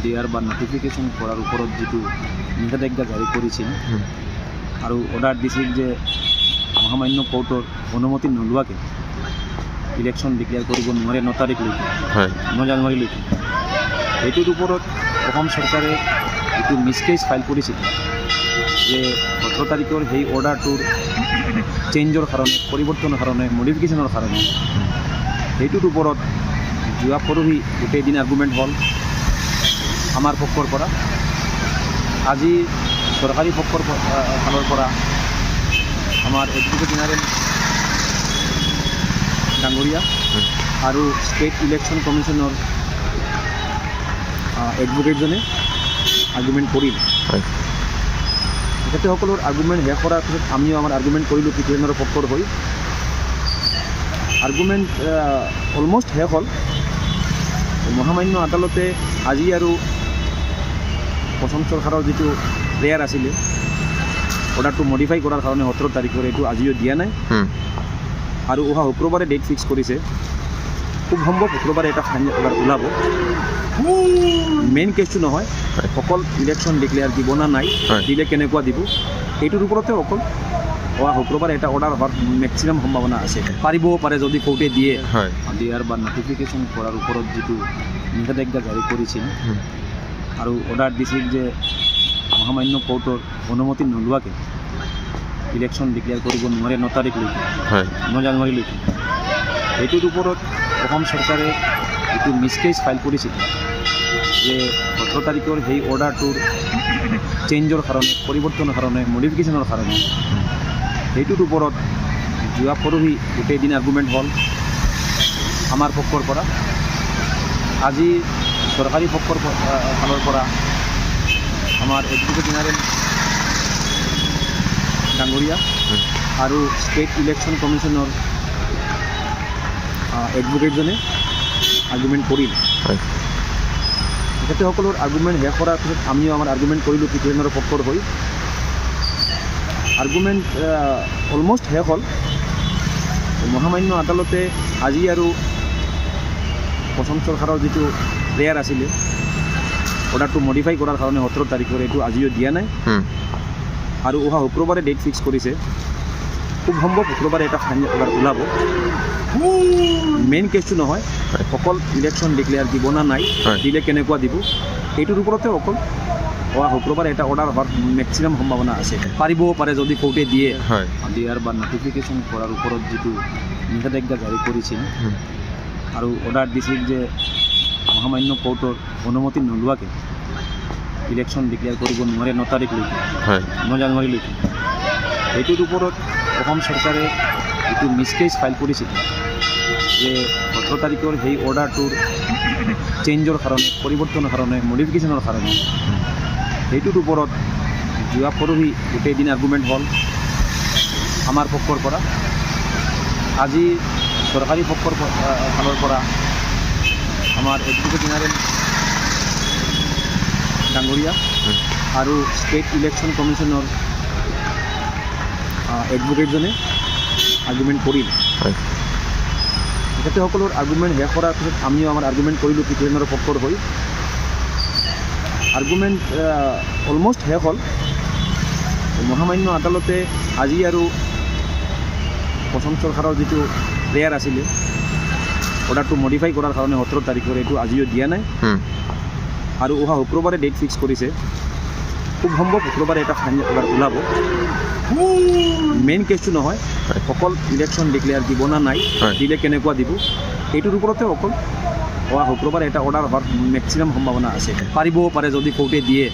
দিয়াৰ বা নটিফিকেশ্যন কৰাৰ ওপৰত যিটো নিষেধাজ্ঞা জাৰি কৰিছিল আৰু অৰ্ডাৰ দিছিল যে মহামান্য কোৰ্টৰ অনুমতি নোলোৱাকৈ ইলেকশ্যন ডিক্লেয়াৰ কৰিব নোৱাৰে 9 তাৰিখলৈকে 9 জানুৱাৰীলৈকে। সেইটোৰ ওপৰত অসম চৰকাৰে এইটো মিছকেছ ফাইল কৰিছিল যে 18 তাৰিখৰ সেই অৰ্ডাৰটোৰ চেঞ্জৰ কাৰণে, পৰিৱৰ্তনৰ কাৰণে, মডিফিকেশ্যনৰ কাৰণে। সেইটোৰ ওপৰত যোৱা পৰহি গোটেই দিন আৰ্গুমেণ্ট হ'ল আমাৰ পক্ষৰ পৰা। আজি চৰকাৰী পক্ষৰ ফালৰ পৰা আমাৰ এডভোকেট জেনেৰেল ডাঙৰীয়া আৰু ষ্টেট ইলেকশ্যন কমিশ্যনৰ এডভোকেটজনে আৰ্গুমেণ্ট কৰিল। তেখেতসকলৰ আৰ্গুমেণ্ট শেষ কৰাৰ পিছত আমিও আমাৰ আৰ্গুমেণ্ট কৰিলোঁ পিটিশ্যনৰ পক্ষৰ হৈ। আৰ্গুমেণ্ট অলমষ্ট শেষ হ'ল। মহামান্য আদালতে আজি আৰু অসম চৰকাৰৰ যিটো প্ৰেয়াৰ আছিলে অৰ্ডাৰটো মডিফাই কৰাৰ কাৰণে 17 তাৰিখৰ, এইটো আজিও দিয়া নাই আৰু অহা শুক্ৰবাৰে ডেট ফিক্স কৰিছে। খুব সম্ভৱ শুক্ৰবাৰে এটা ফাইনেল অৰ্ডাৰ ওলাব। মেইন কেছটো নহয় অকল ইলেকশ্যন ডিক্লেয়াৰ দিব না নাই, দিলে কেনেকুৱা দিব, এইটোৰ ওপৰতে অকল অহা শুক্ৰবাৰে এটা অৰ্ডাৰ হোৱাৰ মেক্সিমাম সম্ভাৱনা আছে। পাৰিবও পাৰে যদি কোৰ্টে দিয়ে। দিয়াৰ বা নটিফিকেশ্যন কৰাৰ ওপৰত যিটো নিষেধাজ্ঞা জাৰি কৰিছিল আৰু অৰ্ডাৰ দিছিল যে মহামান্য কোৰ্টৰ অনুমতি নোলোৱাকৈ ইলেকশ্যন ডিক্লেয়াৰ কৰিব নোৱাৰে 9 তাৰিখলৈকে 9 জানুৱাৰীলৈকে। সেইটোৰ ওপৰত অসম চৰকাৰে এইটো মিছকেছ ফাইল কৰিছিল যে 18 তাৰিখৰ সেই অৰ্ডাৰটোৰ চেঞ্জৰ কাৰণে, পৰিৱৰ্তনৰ কাৰণে, মডিফিকেশ্যনৰ কাৰণে। সেইটোৰ ওপৰত যোৱা পৰহি গোটেই দিন আৰ্গুমেণ্ট হ'ল আমাৰ পক্ষৰ পৰা। আজি চৰকাৰী পক্ষৰ ফালৰ পৰা আমাৰ এডভোকেট জেনেৰেল ডাঙৰীয়া আৰু ষ্টেট ইলেকশ্যন কমিশ্যনৰ এডভোকেটজনে আৰ্গুমেণ্ট কৰিল। তেখেতসকলৰ আৰ্গুমেণ্ট শেষ কৰাৰ পিছত আমিও আমাৰ আৰ্গুমেণ্ট কৰিলোঁ পিটিশ্যনৰ পক্ষৰ হৈ। আৰ্গুমেণ্ট অলমষ্ট শেষ হ'ল। মহামান্য আদালতে আজি আৰু অসম চৰকাৰৰ যিটো প্ৰেয়াৰ আছিলে অৰ্ডাৰটো মডিফাই কৰাৰ কাৰণে 17 তাৰিখৰ, এইটো আজিও দিয়া নাই আৰু অহা শুক্ৰবাৰে ডেট ফিক্স কৰিছে। খুব সম্ভৱ শুক্ৰবাৰে এটা ফাইনেল অৰ্ডাৰ ওলাব। মেইন কেছটো নহয় অকল ইলেকশ্যন ডিক্লেয়াৰ দিব না নাই, দিলে কেনেকুৱা দিব, এইটোৰ ওপৰতে অকল অহা শুক্ৰবাৰে এটা অৰ্ডাৰ হোৱাৰ মেক্সিমাম সম্ভাৱনা আছে। পাৰিবও পাৰে যদি কোৰ্টে দিয়ে। দিয়াৰ বা নটিফিকেশ্যন কৰাৰ ওপৰত যিটো নিষেধাজ্ঞা জাৰি কৰিছিল আৰু অৰ্ডাৰ দিছিল যে মহামান্য কোৰ্টৰ অনুমতি নোলোৱাকৈ ইলেকশ্যন ডিক্লেয়াৰ কৰিব নোৱাৰে 9 তাৰিখলৈকে 9 জানুৱাৰীলৈকে। সেইটোৰ ওপৰত অসম চৰকাৰে এইটো মিছকেছ ফাইল কৰিছিল যে 18 তাৰিখৰ সেই অৰ্ডাৰটোৰ চেঞ্জৰ কাৰণে, পৰিৱৰ্তনৰ কাৰণে, মডিফিকেশ্যনৰ কাৰণে। সেইটোৰ ওপৰত যোৱা পৰহি গোটেই দিন আৰ্গুমেণ্ট হ'ল আমাৰ পক্ষৰ পৰা। আজি চৰকাৰী পক্ষৰ ফালৰ পৰা আমাৰ এডভোকেট জেনেৰেল ডাঙৰীয়া আৰু ষ্টেট ইলেকশ্যন কমিশ্যনৰ এডভোকেটজনে আৰ্গুমেণ্ট কৰিল। তেখেতসকলৰ আৰ্গুমেণ্ট শেষ কৰাৰ পিছত আমিও আমাৰ আৰ্গুমেণ্ট কৰিলোঁ পিটিশ্যনৰ পক্ষৰ হৈ। আৰ্গুমেণ্ট অলমষ্ট শেষ হ'ল। মহামান্য আদালতে আজি আৰু অসম চৰকাৰৰ যিটো প্ৰেয়াৰ আছিলে অৰ্ডাৰটো মডিফাই কৰাৰ কাৰণে 17 তাৰিখৰ, এইটো আজিও দিয়া নাই আৰু অহা শুক্ৰবাৰে ডেট ফিক্স কৰিছে। খুব সম্ভৱ শুক্ৰবাৰে এটা ফাইনেল অৰ্ডাৰ ওলাব। মেইন কেছটো নহয় অকল ইলেকশ্যন ডিক্লেয়াৰ দিব না নাই, দিলে কেনেকুৱা দিব, এইটোৰ ওপৰতে অকল অহা শুক্ৰবাৰে এটা অৰ্ডাৰ হোৱাৰ মেক্সিমাম সম্ভাৱনা আছে। পাৰিবও পাৰে যদি কোৰ্টে দিয়ে।